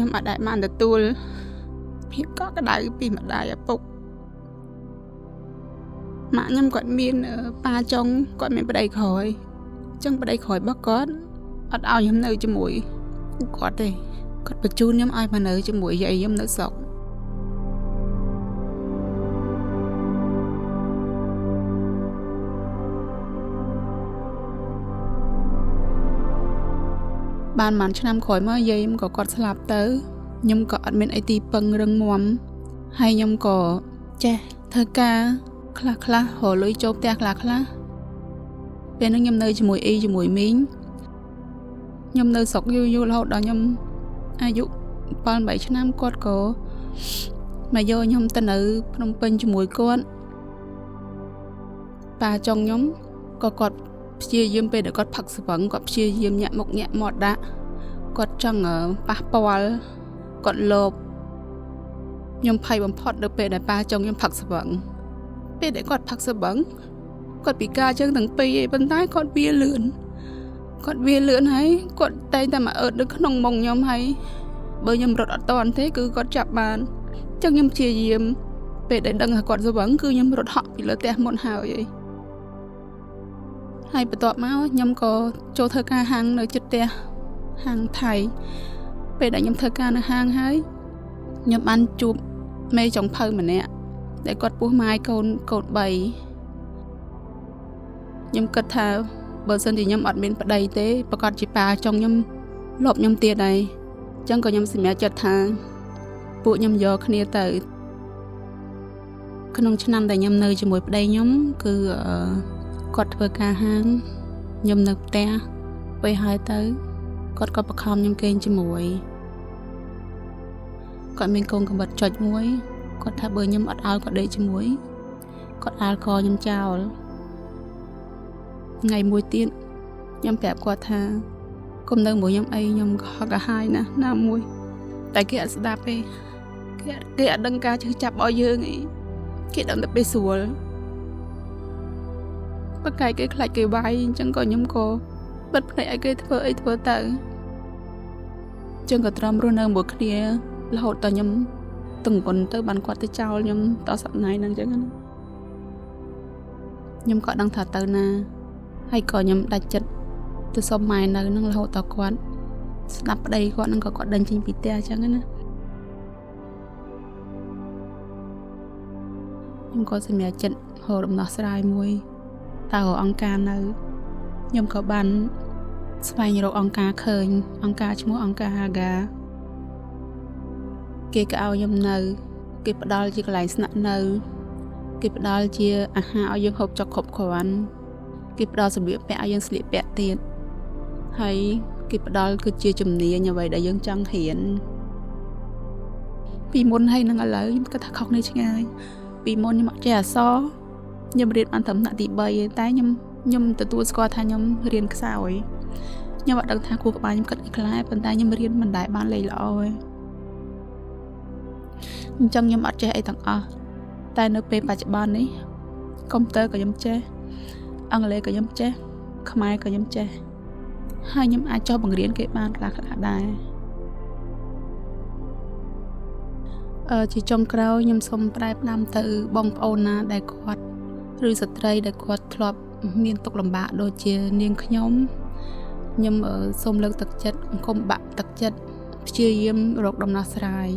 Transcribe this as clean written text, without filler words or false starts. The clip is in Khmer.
ខ្ញុំអត់ដែលបានទទួលភាពកក់ក្ដៅពីម្ដាយឪពុកម៉ាក់ខ្ញុំគាត់មានប៉ាចុងគាត់មានប្តីក្រោយអញ្ចឹងប្តីក្រោយរបស់គាត់អត់ឲ្យខ្ញុំនៅជាមួយគាត់ទេគាត់បញ្ជូនខ្ញុំឲ្យមកនៅជាមួយយាយខ្ញុំនៅស្រុកបានមួយឆ្នាំក្រោយមកយាយខ្ញុំក៏គាត់ស្លាប់ទៅខ្ញុំក៏អត់មានអីទីពឹងរឹងមាំហើយខ្ញុំក៏ចេះធ្វើការខ្លះរលុយចូលផ្ទះខ្លះពេលហ្នឹងខ្ញុំនៅជាមួយអ៊ីជាមួយមីងខ្ញុំនៅស្រុកយូររហូតដល់ខ្ញុំអាយុ7-8ឆ្នាំគាត់ក៏មកយកខ្ញុំទៅនៅភ្នំពេញជាមួយគាត់ប៉ាចុងខ្ញុំក៏គាត់ព្យាយាមពេលដែលគាត់ផឹកស្វឹងគាត់ព្យាយាមញាក់មុខញាក់មាត់ដាក់គាត់ចង់ប៉ះពាល់គាត់លោភខ្ញុំភ័យបំផុតនៅពេលដែលប៉ាចុងខ្ញុំផឹកស្វឹងពេលដែលគាត់ផឹកស្វឹងគាត់ពិការជើងទាំងពីរឯងប៉ុន្តែគាត់វាលឿនហើយគាត់តែងតែមកអឺតនៅក្នុងមុខខ្ញុំហើយបើខ្ញុំរត់អត់តាន់ទេគឺគាត់ចាប់បានអញ្ចឹងខ្ញុំព្យាយាមពេលដែលដឹងថាគាត់ស្វឹងគឺខ្ញុំរត់ហក់ពីលើផ្ទះមុនហើយបន្ទាប់មកខ្ញុំក៏ចូលធ្វើការហាងនៅជិតផ្ទះហាងថៃពេលដែលខ្ញុំធ្វើការនៅហាងហើយខ្ញុំបានជួបមេចុងភៅម្នាក់ដែលគាត់ពោះម៉ាយកូន3ខ្ញុំគិតថាបើសិនជាខ្ញុំអត់មានប្តីទេប្រកាសជាប៉ាចុងខ្ញុំលបខ្ញុំទៀតហើយអញ្ចឹងក៏ខ្ញុំសម្រេចចិត្តថាពួកខ្ញុំយកគ្នាទៅក្នុងឆ្នាំដែលខ្ញុំនៅជាមួយប្តីខ្ញុំគឺគាត់ធ្វើការហាងខ្ញុំនៅផ្ទះពេលហើយទៅគាត់ក៏បខំខ្ញុំគេងជាមួយគាត់មានកូនកំបិតចុចមួយគាត់ថាបើខ្ញុំអត់ឲ្យគាត់ដេកជាមួយគាត់អាលកខ្ញុំចោលថ្ងៃមួយទៀតខ្ញុំប្រាប់គាត់ថាកុំនៅមួយខ្ញុំអីខ្ញុំក៏ហកកាហាយណាមួយតែគេអត់ស្ដាប់ទេគេអត់ដឹងការជឿចាប់ឲ្យយើងអីគេដឹងតែពេលស្រួលបើកាយគេខ្លាចគេវាយអញ្ចឹងក៏ខ្ញុំក៏បិទភ្នែកឲ្យគេធ្វើអីធ្វើទៅអញ្ចឹងក៏ទ្រាំរស់នៅមួយគ្នារហូតដល់ខ្ញុំទង្វន់ទៅបានគាត់ទៅចោលខ្ញុំតសប្តាហ៍ហ្នឹងអញ្ចឹងណាខ្ញុំក៏ដឹងថាទៅណាហើយក៏ខ្ញុំដាច់ចិត្តទៅសុំម៉ែនៅហ្នឹងរហូតដល់គាត់ស្ដាប់ប្តីគាត់ហ្នឹងក៏គាត់ដេញចេញពីផ្ទះអញ្ចឹងណាខ្ញុំក៏សម្រេចចិត្តហៅដំណោះស្រាយមួយតើអង្គការនៅខ្ញុំក៏បានស្វែងរកអង្គការឃើញអង្គការឈ្មោះអង្គការ Haga គេក៏ឲ្យខ្ញុំនៅគេផ្ដល់ជាកន្លែងស្នាក់នៅគេផ្ដល់ជាអាហារឲ្យយើងហូបចុកគ្រប់គ្រាន់គេផ្ដល់សម្ភារៈពាក់ឲ្យយើងស្លៀកពាក់ទៀតហើយគេផ្ដល់គឺជាជំនាញអ្វីដែលយើងចង់រៀនពីមុនហើយនឹងឥឡូវខ្ញុំគិតថាខុសគ្នាឆ្ងាយពីមុនខ្ញុំអត់ចេះអក្សរខ្ញុំរៀនបានត្រឹមថ្នាក់ទី3ទេតែខ្ញុំទទួលស្គាល់ថាខ្ញុំរៀនខ្សោយខ្ញុំអត់ដឹងថាគូក្បាលខ្ញុំគិតអីខ្លះប៉ុន្តែខ្ញុំរៀនមិនដែលបានលេខល្អទេអញ្ចឹងខ្ញុំអត់ចេះអីទាំងអស់តែនៅពេលបច្ចុប្បន្ននេះកុំព្យូទ័រក៏ខ្ញុំចេះអង់គ្លេសក៏ខ្ញុំចេះខ្មែរក៏ខ្ញុំចេះហើយខ្ញុំអាចចុះបង្រៀនគេបានខ្លះដែរជាចុងក្រោយខ្ញុំសូមប្រែផ្ដាំទៅបងប្អូនណាដែលគាត់ឬស្ត្រីដែលគាត់ធ្លាប់មានទុក្ខលំបាកដូចជានាងខ្ញុំសូមលើកទឹកចិត្តកុំបាក់ទឹកចិត្តព្យាយាមរកដំណោះស្រាយ